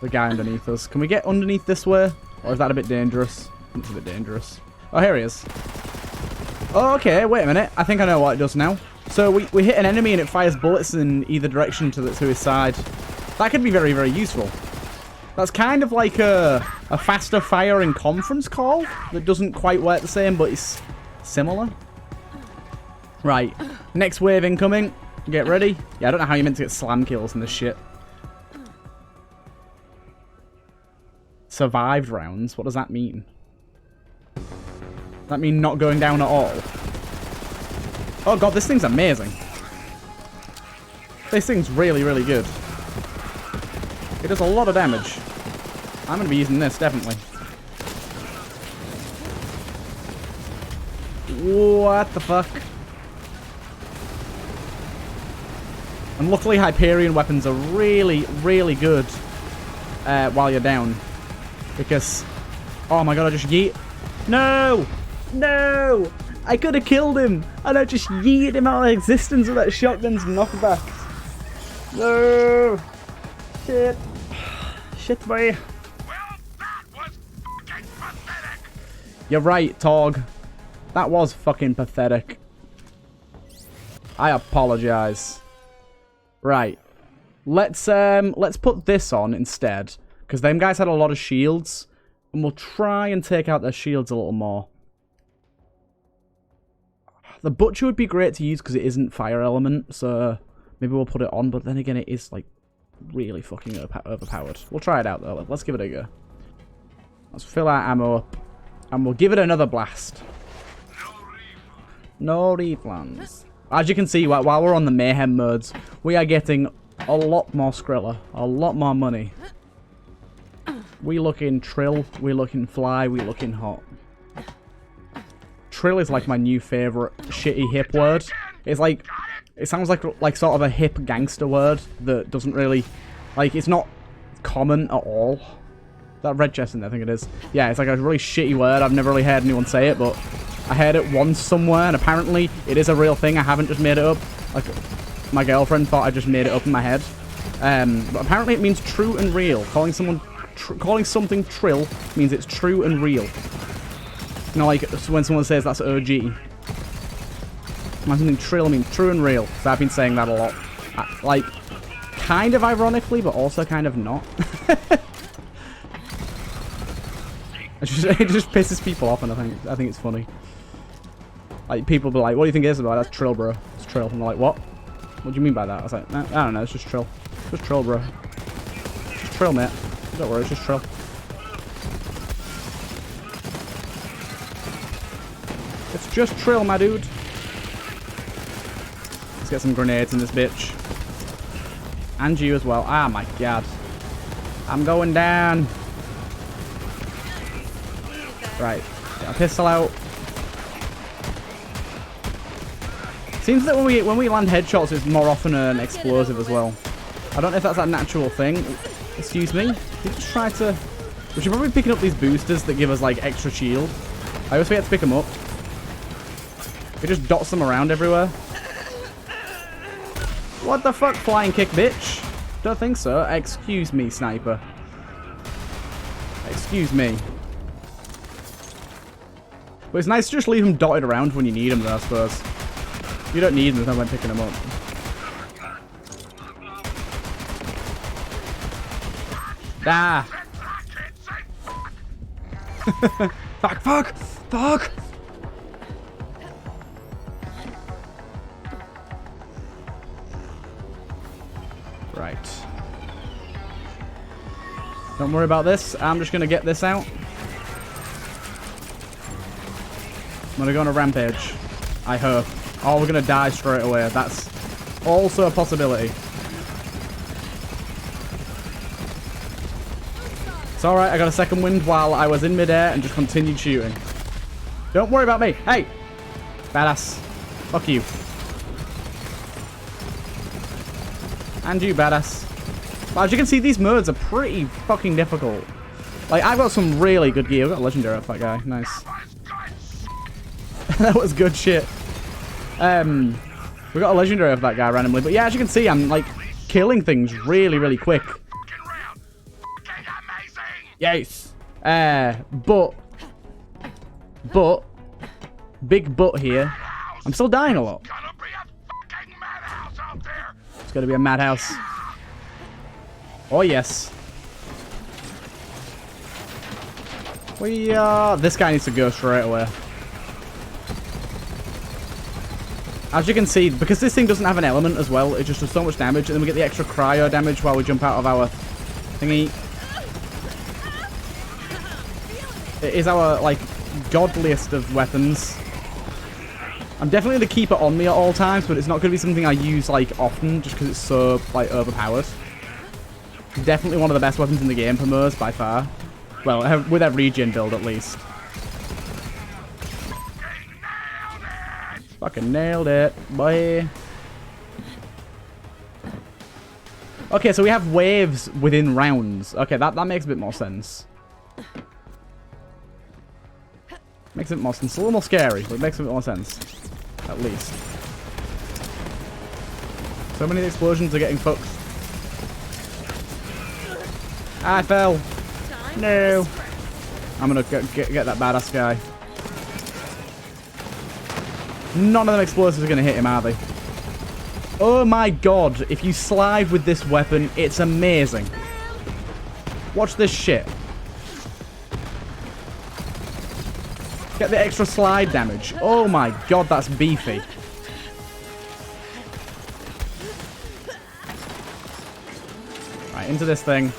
The guy underneath us. Can we get underneath this way? Or is that a bit dangerous? It's a bit dangerous. Oh, here he is. Oh, okay. Wait a minute. I think I know what it does now. So we hit an enemy and it fires bullets in either direction to his side. That could be very, very useful. That's kind of like a faster firing conference call that doesn't quite work the same, but it's similar. Right. Next wave incoming. Get ready. Yeah, I don't know how you're meant to get slam kills in this shit. Survived rounds? What does that mean? Does that mean not going down at all? Oh god, this thing's amazing. This thing's really, really good. It does a lot of damage. I'm going to be using this, definitely. What the fuck? And luckily Hyperion weapons are really, really good while you're down. Because... Oh my god, I just yeet. No! No! I could have killed him, and I just yeeted him out of existence with that shotgun's knockback. No. Shit. Shit, boy. Well, that was fucking pathetic. You're right, Torg. That was fucking pathetic. I apologize. Right. Let's put this on instead, because them guys had a lot of shields, and we'll try and take out their shields a little more. The Butcher would be great to use because it isn't fire element, so maybe we'll put it on, but then again it is like really fucking overpowered. We'll try it out though. Let's give it a go. Let's fill our ammo up, and we'll give it another blast. No replans. As you can see, while we're on the mayhem modes, we are getting a lot more Skrilla, a lot more money. We looking trill, we looking fly, we looking hot. Trill is like my new favourite shitty hip word. It's like, it sounds like sort of a hip gangster word that doesn't really, like, it's not common at all. That red chest in there, I think it is. Yeah, it's like a really shitty word. I've never really heard anyone say it, but I heard it once somewhere, and apparently it is a real thing. I haven't just made it up. Like, my girlfriend thought I just made it up in my head. But apparently it means true and real. Calling something trill means it's true and real. You know, like when someone says that's OG. Something trill means true and real. So I've been saying that a lot. Like, kind of ironically, but also kind of not. It just pisses people off, and I think it's funny. Like, people be like, "What do you think it is about?" That's trill, bro. It's trill. And they're like, "What? What do you mean by that?" I was like, "I don't know. It's just trill. It's just trill, bro. It's just trill, mate. Don't worry. It's just trill." It's just trill, my dude. Let's get some grenades in this bitch. And you as well. Ah, my God. I'm going down. Right. Get a pistol out. Seems that when we land headshots, it's more often an explosive as well. I don't know if that's a natural thing. Excuse me. We just try to... We should probably be picking up these boosters that give us, like, extra shield. I always forget to pick them up. It just dots them around everywhere. What the fuck, flying kick, bitch? Don't think so. Excuse me, sniper. Excuse me. But it's nice to just leave them dotted around when you need them, though, I suppose. You don't need them, there's no point picking them up. Ah! Fuck, fuck! Fuck! Right. Don't worry about this. I'm just gonna get this out. I'm gonna go on a rampage. I hope. Oh, we're gonna die straight away. That's also a possibility. It's alright, I got a second wind while I was in midair and just continued shooting. Don't worry about me. Hey! Badass. Fuck you. And you, badass. Well, as you can see, these modes are pretty fucking difficult. Like, I've got some really good gear. I've got a legendary off that guy. Nice. That was good shit. We got a legendary of that guy randomly, but yeah, as you can see, I'm like killing things really, really quick. Yes. But big but here. I'm still dying a lot. It's gonna be a madhouse. Oh yes. This guy needs to go straight away. As you can see, because this thing doesn't have an element as well, it just does so much damage, and then we get the extra cryo damage while we jump out of our thingy. It is our, like, godliest of weapons. I'm definitely going to keep it on me at all times, but it's not going to be something I use, like, often, just because it's so, like, overpowered. Definitely one of the best weapons in the game for Moors, by far. Well, with every regen build, at least. Fucking nailed it, boy. Okay, so we have waves within rounds. Okay, that makes a bit more sense. Makes Makes it more sense. It's a little more scary, but it makes a bit more sense. At least. So many explosions are getting fucked. I fell. No. I'm gonna get that badass guy. None of them explosives are gonna hit him, are they? Oh my god, if you slide with this weapon, it's amazing. Watch this shit. Get the extra slide damage. Oh my god, that's beefy. Right, into this thing.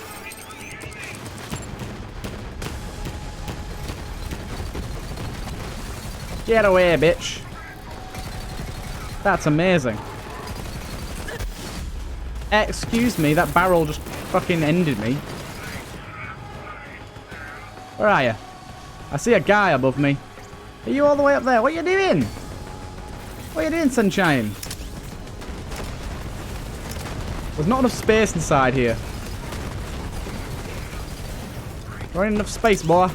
Get away, bitch. That's amazing. Excuse me, that barrel just fucking ended me. Where are you? I see a guy above me. Are you all the way up there? What are you doing? What are you doing, sunshine? There's not enough space inside here. There ain't enough space, boy.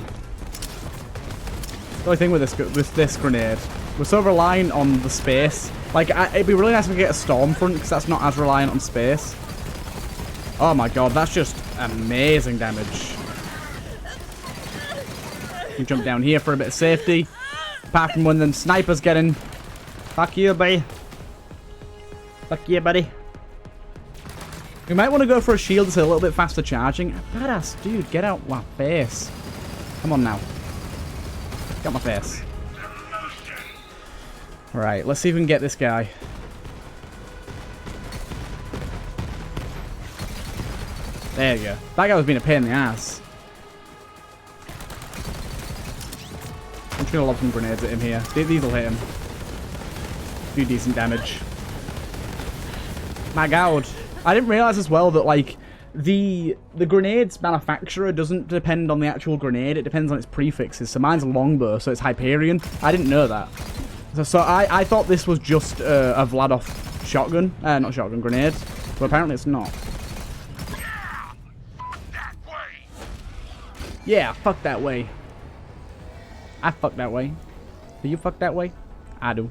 The only thing with this grenade, we're so reliant on the space. Like, it'd be really nice if we get a storm front, because that's not as reliant on space. Oh my god, that's just amazing damage. You jump down here for a bit of safety. Apart from when them snipers get in. Fuck you, buddy. Fuck you, buddy. We might want to go for a shield that's a little bit faster charging. Badass, dude, get out my face. Come on now. Got my face. Right, let's see if we can get this guy. There you go. That guy was being a pain in the ass. I'm just gonna lob some grenades at him here. These will hit him. Do decent damage. My god. I didn't realize as well that, like, the grenade's manufacturer doesn't depend on the actual grenade. It depends on its prefixes. So mine's a longbow, so it's Hyperion. I didn't know that. So I thought this was just a Vladoff shotgun. Not shotgun, grenade. But apparently it's not. Yeah, fuck that way. I fuck that way. Do you fuck that way? I do.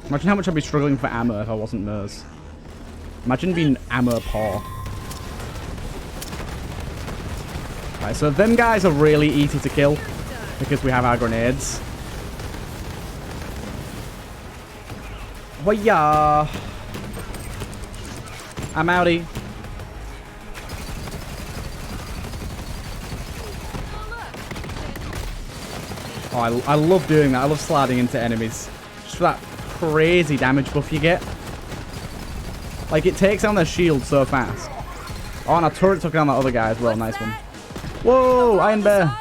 Imagine how much I'd be struggling for ammo if I wasn't Mers. Imagine being ammo poor. Right, so them guys are really easy to kill because we have our grenades. Why-ya! I'm outie. Oh, I love doing that. I love sliding into enemies. Just for that crazy damage buff you get. Like, it takes down their shield so fast. Oh, and our turret took down that other guy as well. Nice one. Whoa, Iron Bear.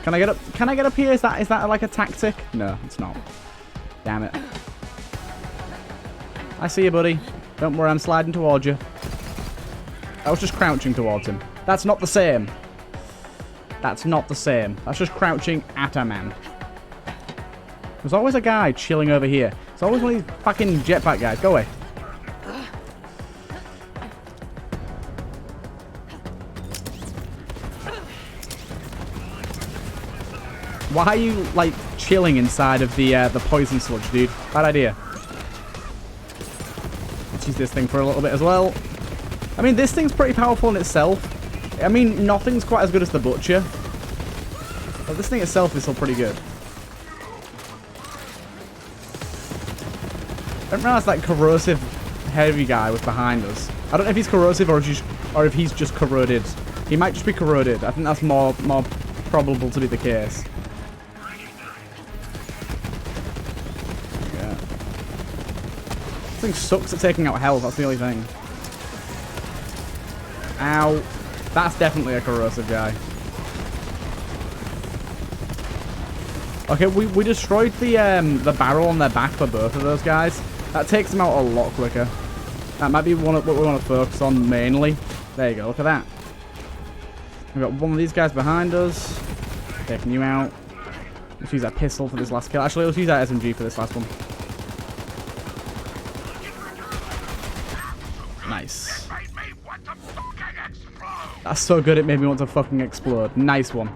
Can I get up? Can I get up here? Is that like a tactic? No, it's not. Damn it. I see you, buddy. Don't worry, I'm sliding towards you. I was just crouching towards him. That's not the same. That's not the same. That's just crouching at a man. There's always a guy chilling over here. It's always one of these fucking jetpack guys. Go away. Why are you, like, chilling inside of the poison sludge, dude? Bad idea. Let's use this thing for a little bit as well. I mean, this thing's pretty powerful in itself. I mean, nothing's quite as good as the Butcher. But this thing itself is still pretty good. I didn't realize that corrosive heavy guy was behind us. I don't know if he's corrosive or if he's just corroded. He might just be corroded. I think that's more probable to be the case. Yeah. This thing sucks at taking out health. That's the only thing. Ow. That's definitely a corrosive guy. Okay, we destroyed the barrel on their back for both of those guys. That takes them out a lot quicker. That might be what we want to focus on mainly. There you go, look at that. We've got one of these guys behind us. Taking you out. Let's use that pistol for this last kill. Actually, let's use that SMG for this last one. Nice. That's so good it made me want to fucking explode. Nice one.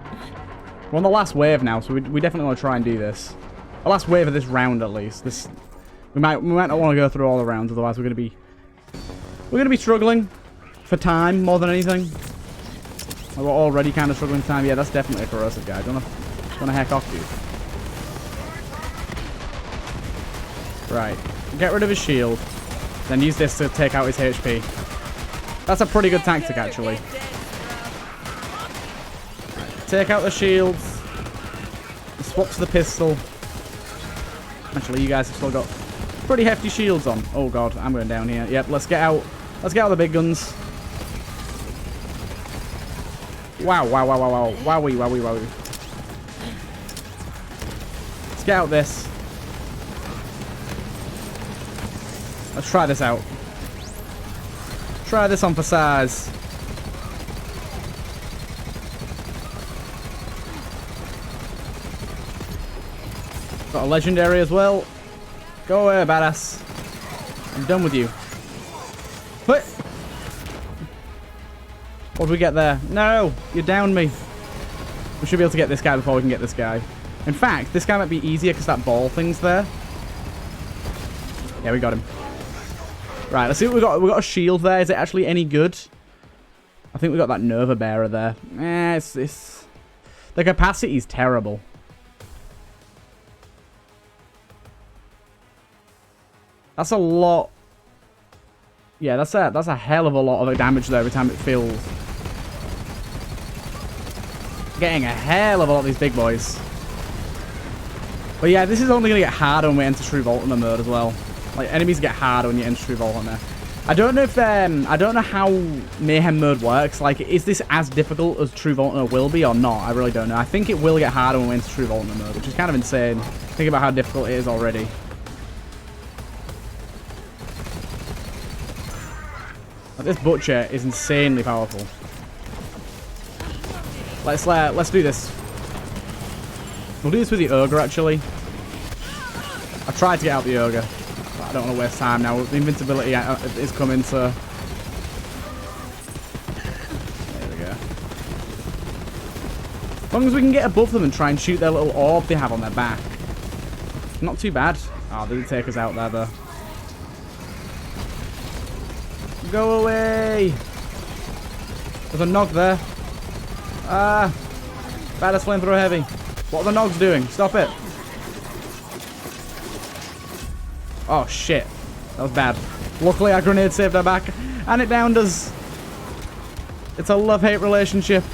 We're on the last wave now, so we definitely want to try and do this. The last wave of this round, at least. We might not want to go through all the rounds, otherwise we're gonna be struggling for time more than anything. We're already kind of struggling for time. Yeah, that's definitely a corrosive guy. Don't wanna heck off, dude. Right. Get rid of his shield. Then use this to take out his HP. That's a pretty good tactic, actually. Take out the shields. Swap to the pistol. Actually, you guys have still got pretty hefty shields on. Oh god, I'm going down here. Yep, let's get out. Let's get out the big guns. Wow, wow, wow, wow, wow. Wowie, wowie, wowie. Let's get out this. Let's try this out. Try this on for size. Got a legendary as well. Go away, badass. I'm done with you. What? What did we get there? No! You downed me. We should be able to get this guy before we can get this guy. In fact, this guy might be easier because that ball thing's there. Yeah, we got him. Right, let's see what we got. We got a shield there. Is it actually any good? I think we got that Nova Bearer there. It's the capacity is terrible. That's a lot. Yeah, that's a hell of a lot of damage there every time it fills. Getting a hell of a lot of these big boys. But yeah, this is only going to get harder when we enter True Vaultner mode as well. Like, enemies get harder when you enter True Vaultner. I don't know if I don't know how Mayhem mode works. Like, is this as difficult as True Vaultner will be or not? I really don't know. I think it will get harder when we enter True Vaultner mode, which is kind of insane. Think about how difficult it is already. Like, this butcher is insanely powerful. Let's do this. We'll do this with the ogre actually. I tried to get out the ogre. I don't want to waste time now. The invincibility is coming, so... There we go. As long as we can get above them and try and shoot their little orb they have on their back. Not too bad. Oh, they did take us out there, though. Go away! There's a nog there. Ah! Badass flamethrower heavy. What are the nogs doing? Stop it. Oh, shit. That was bad. Luckily, our grenade saved our back. And it downed us. It's a love-hate relationship.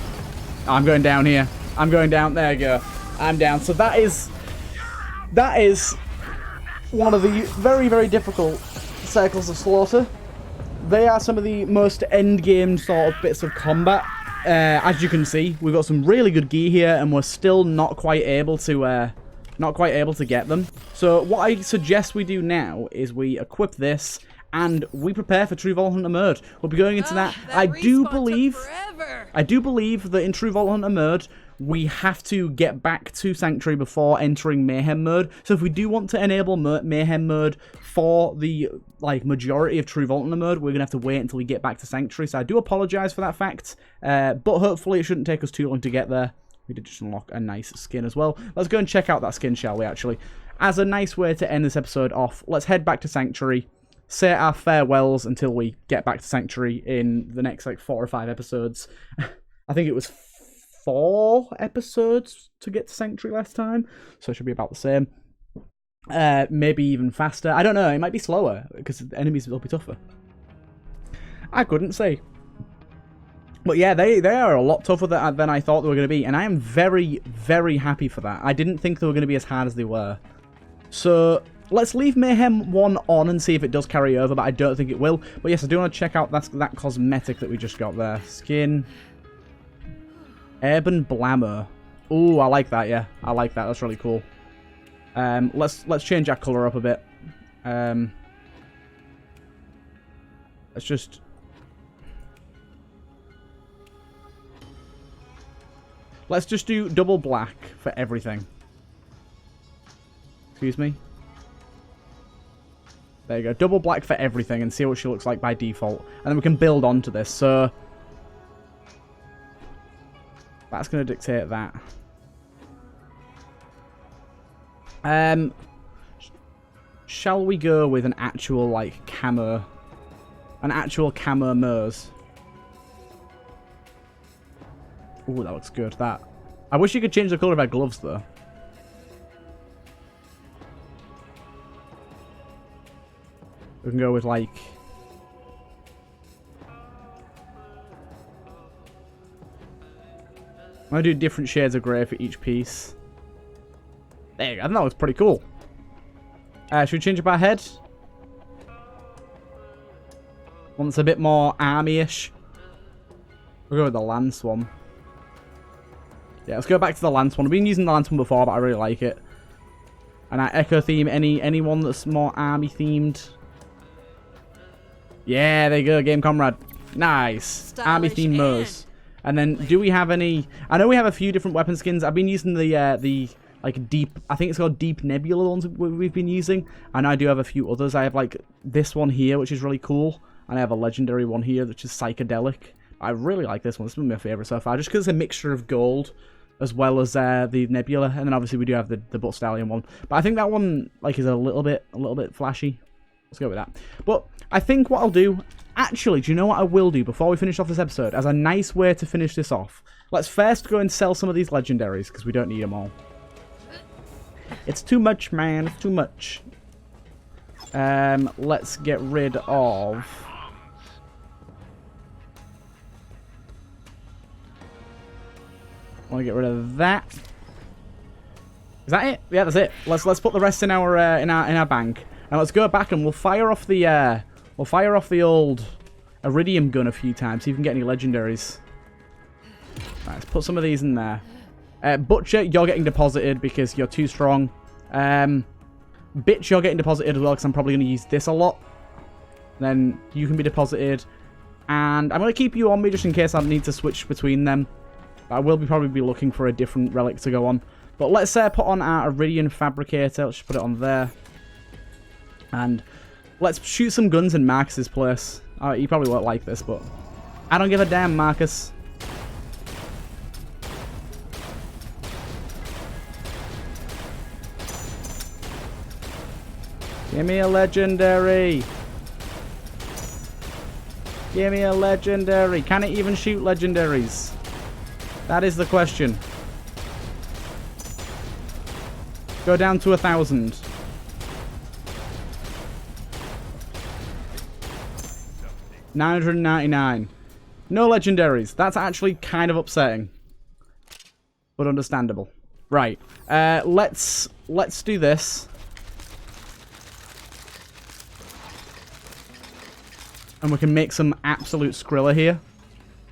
Oh, I'm going down here. I'm going down. There you go. I'm down. So that is one of the very, very difficult cycles of slaughter. They are some of the most end-game sort of bits of combat. As you can see, we've got some really good gear here, and we're still not quite able to get them. So what I suggest we do now is we equip this and we prepare for True Vault Hunter mode. We'll be going into that. I do believe that in True Vault Hunter mode we have to get back to Sanctuary before entering Mayhem mode. So if we do want to enable Mayhem mode for the majority of True Vault Hunter mode, we're gonna have to wait until we get back to Sanctuary. So I do apologize for that fact, but hopefully it shouldn't take us too long to get there. We did just unlock a nice skin as well. Let's go and check out that skin, shall we, actually? As a nice way to end this episode off, let's head back to Sanctuary, say our farewells until we get back to Sanctuary in the next, 4 or 5 episodes. I think it was 4 episodes to get to Sanctuary last time, so it should be about the same. Maybe even faster. I don't know, it might be slower, because the enemies will be tougher. I couldn't say. But yeah, they are a lot tougher than I thought they were going to be. And I am very, very happy for that. I didn't think they were going to be as hard as they were. So let's leave Mayhem 1 on and see if it does carry over. But I don't think it will. But yes, I do want to check out that cosmetic that we just got there. Skin. Urban Blammo. Ooh, I like that, yeah. I like that. That's really cool. Let's change our colour up a bit. Let's just... Let's just do double black for everything. Excuse me. There you go. Double black for everything and see what she looks like by default. And then we can build onto this. So That's going to dictate that. Shall we go with an actual, like, camo? An actual camo Mers? Ooh, that looks good, that. I wish you could change the colour of our gloves, though. We can go with, like... I'm going to do different shades of grey for each piece. There you go. I think that looks pretty cool. Should we change up our head? One that's a bit more army-ish. We'll go with the Lance one. Yeah, let's go back to the Lance one. I've been using the Lance one before, but I really like it. And our Echo theme, anyone that's more army-themed. Yeah, there you go, Game Comrade. Nice. Army-themed Mers. And then, do we have any... I know we have a few different weapon skins. I've been using the like, deep... I think it's called Deep Nebula, the ones we've been using. And I do have a few others. I have, like, this one here, which is really cool. And I have a legendary one here, which is Psychedelic. I really like this one. This is my favourite so far. Just because it's a mixture of gold, as well as the Nebula. And then, obviously, we do have the Butt Stallion one. But I think that one, like, is a little bit flashy. Let's go with that. But I think what I'll do... Actually, do you know what I will do before we finish off this episode? As a nice way to finish this off, let's first go and sell some of these legendaries, because we don't need them all. It's too much, man. It's too much. Let's get rid of... I want to get rid of that. Is that it? Yeah, that's it. Let's put the rest in our bank. Now let's go back and we'll fire off the old Iridium gun a few times, see if we can get any legendaries. Right, let's put some of these in there. Butcher, you're getting deposited because you're too strong. Bitch, you're getting deposited as well because I'm probably going to use this a lot. Then you can be deposited. And I'm going to keep you on me just in case I need to switch between them. I will probably be looking for a different relic to go on. But let's put on our Iridium Fabricator. Let's just put it on there. And... let's shoot some guns in Marcus's place. You probably won't like this, but... I don't give a damn, Marcus. Give me a legendary. Give me a legendary. Can it even shoot legendaries? That is the question. Go down to 1,000. $999. No legendaries. That's actually kind of upsetting, but understandable. Right. Let's do this, and we can make some absolute Skrilla here.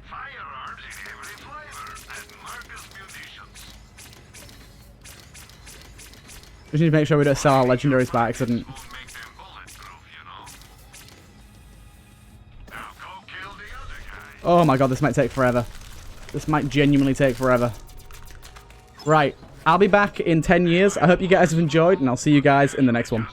Firearms in every flavor at Marcus Munitions. We need to make sure we don't sell our legendaries by accident. Oh my god, this might take forever. This might genuinely take forever. Right, I'll be back in 10 years. I hope you guys have enjoyed, and I'll see you guys in the next one.